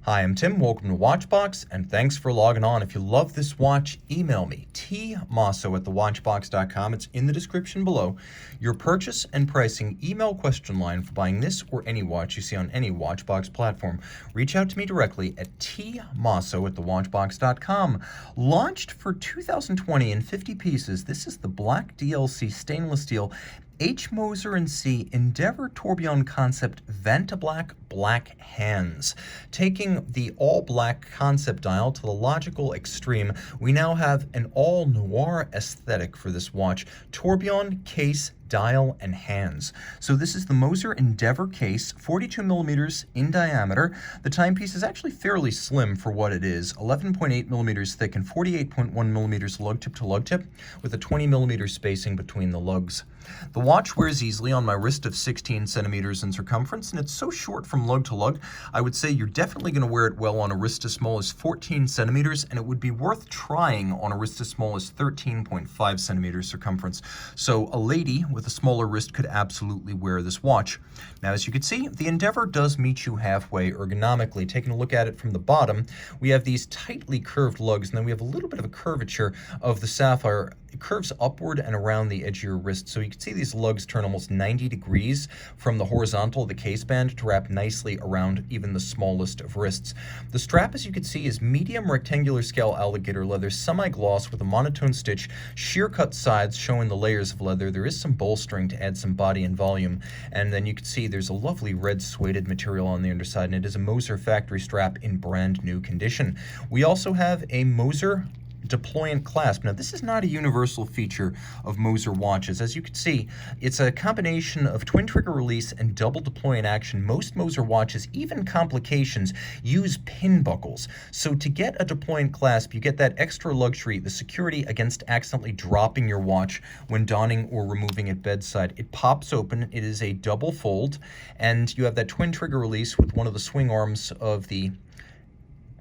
Hi, I'm Tim. Welcome to Watchbox, and thanks for logging on. If you love this watch, email me, tmosso@thewatchbox.com. It's in the description below. Your purchase and pricing email question line for buying this or any watch you see on any Watchbox platform. Reach out to me directly at tmosso@thewatchbox.com. Launched for 2020 in 50 pieces, this is the black DLC stainless steel Moser Cie Endeavour Tourbillon concept Vantablack black hands. Taking the all-black concept dial to the logical extreme, we now have an all-noir aesthetic for this watch. Tourbillon, case, dial, and hands. So this is the Moser Endeavour case, 42 millimeters in diameter. The timepiece is actually fairly slim for what it is, 11.8 millimeters thick and 48.1 millimeters lug tip to lug tip, with a 20 millimeter spacing between the lugs. The watch wears easily on my wrist of 16 centimeters in circumference, and it's so short from lug to lug, I would say you're definitely going to wear it well on a wrist as small as 14 centimeters, and it would be worth trying on a wrist as small as 13.5 centimeters circumference. So a lady with a smaller wrist could absolutely wear this watch. Now, as you can see, the Endeavour does meet you halfway ergonomically. Taking a look at it from the bottom, we have these tightly curved lugs, and then we have a little bit of a curvature of the sapphire. It curves upward and around the edge of your wrist, so you can see these lugs turn almost 90 degrees from the horizontal of the case band to wrap nicely around even the smallest of wrists. The strap, as you can see, is medium rectangular scale alligator leather, semi-gloss with a monotone stitch, sheer cut sides showing the layers of leather. There is some bolstering to add some body and volume, and then you can see there's a lovely red suede material on the underside, and it is a Moser factory strap in brand new condition. We also have a Moser deployant clasp. Now, this is not a universal feature of Moser watches. As you can see, it's a combination of twin trigger release and double deployant action. Most Moser watches, even complications, use pin buckles. So to get a deployant clasp, you get that extra luxury, the security against accidentally dropping your watch when donning or removing it bedside. It pops open, it is a double fold, and you have that twin trigger release with one of the swing arms of the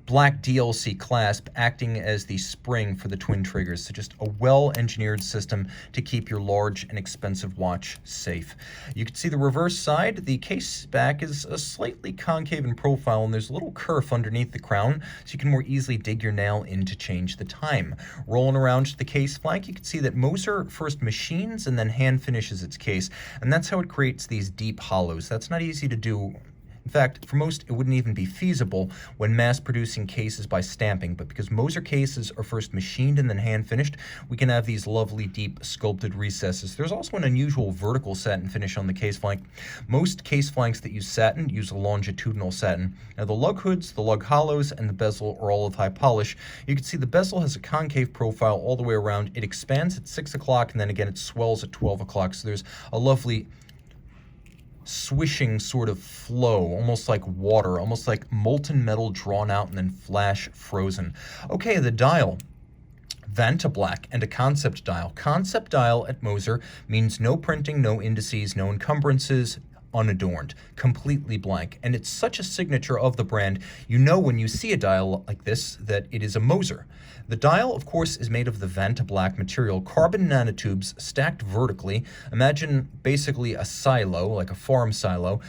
black DLC clasp acting as the spring for the twin triggers. So just a well-engineered system to keep your large and expensive watch safe. You can see the reverse side. The case back is a slightly concave in profile, and there's a little kerf underneath the crown, so you can more easily dig your nail in to change the time. Rolling around to the case flank, you can see that Moser first machines and then hand finishes its case, and that's how it creates these deep hollows. That's not easy to do. In fact, for most, it wouldn't even be feasible when mass-producing cases by stamping, but because Moser cases are first machined and then hand-finished, we can have these lovely, deep, sculpted recesses. There's also an unusual vertical satin finish on the case flank. Most case flanks that use satin use a longitudinal satin. Now, the lug hoods, the lug hollows, and the bezel are all of high polish. You can see the bezel has a concave profile all the way around. It expands at 6 o'clock, and then again, it swells at 12 o'clock, so there's a lovely swishing sort of flow, almost like water, almost like molten metal drawn out and then flash frozen. Okay, the dial. Vantablack and a concept dial. Concept dial at Moser means no printing, no indices, no encumbrances, unadorned, completely blank. And it's such a signature of the brand, you know when you see a dial like this that it is a Moser. The dial, of course, is made of the Vantablack material, carbon nanotubes stacked vertically. Imagine basically a silo, like a farm silo.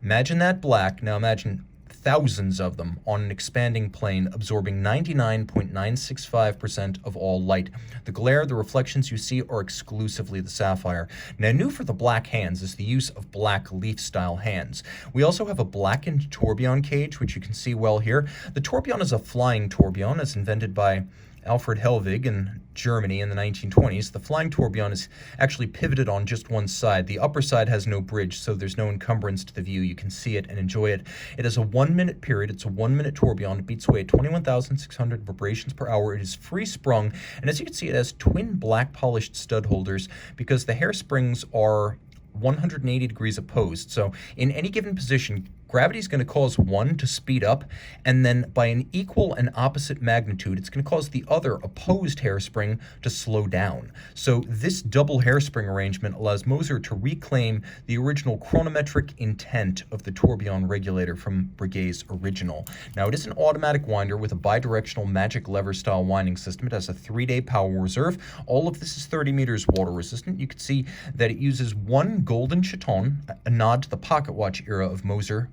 Imagine that black. Now imagine thousands of them on an expanding plane, absorbing 99.965% of all light. The glare, the reflections you see are exclusively the sapphire. Now, new for the black hands is the use of black leaf-style hands. We also have a blackened tourbillon cage, which you can see well here. The tourbillon is a flying tourbillon. It's invented by Alfred Helwig in Germany in the 1920s. The flying tourbillon is actually pivoted on just one side. The upper side has no bridge, so there's no encumbrance to the view. You can see it and enjoy it. It has a 1-minute period. It's a 1-minute tourbillon. It beats away at 21,600 vibrations per hour. It is free sprung, and as you can see, it has twin black polished stud holders because the hairsprings are 180 degrees opposed. So in any given position, gravity is going to cause one to speed up, and then by an equal and opposite magnitude, it's going to cause the other opposed hairspring to slow down. So this double hairspring arrangement allows Moser to reclaim the original chronometric intent of the tourbillon regulator from Breguet's original. Now, it is an automatic winder with a bidirectional magic lever style winding system. It has a 3-day power reserve. All of this is 30 meters water resistant. You can see that it uses one golden chaton, a nod to the pocket watch era of Moser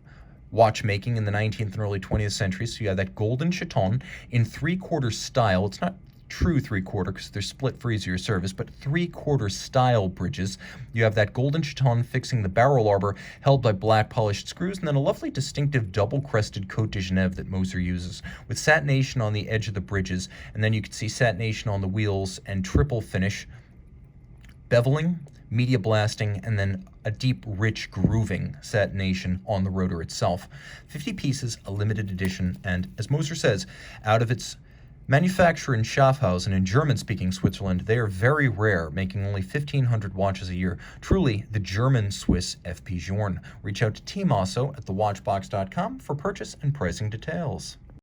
watchmaking in the 19th and early 20th century. So you have that golden chaton in 3/4 style. It's not true 3/4 because they're split for easier service, but 3/4 style bridges. You have that golden chaton fixing the barrel arbor held by black polished screws, and then a lovely distinctive double-crested Côte de Genève that Moser uses with satination on the edge of the bridges, and then you can see satination on the wheels and triple finish, beveling, media blasting, and then a deep, rich grooving satination on the rotor itself. 50 pieces, a limited edition, and as Moser says, out of its manufacturer in Schaffhausen in German-speaking Switzerland, they are very rare, making only 1,500 watches a year. Truly the German-Swiss FP Journe. Reach out to Team Mosso at thewatchbox.com for purchase and pricing details.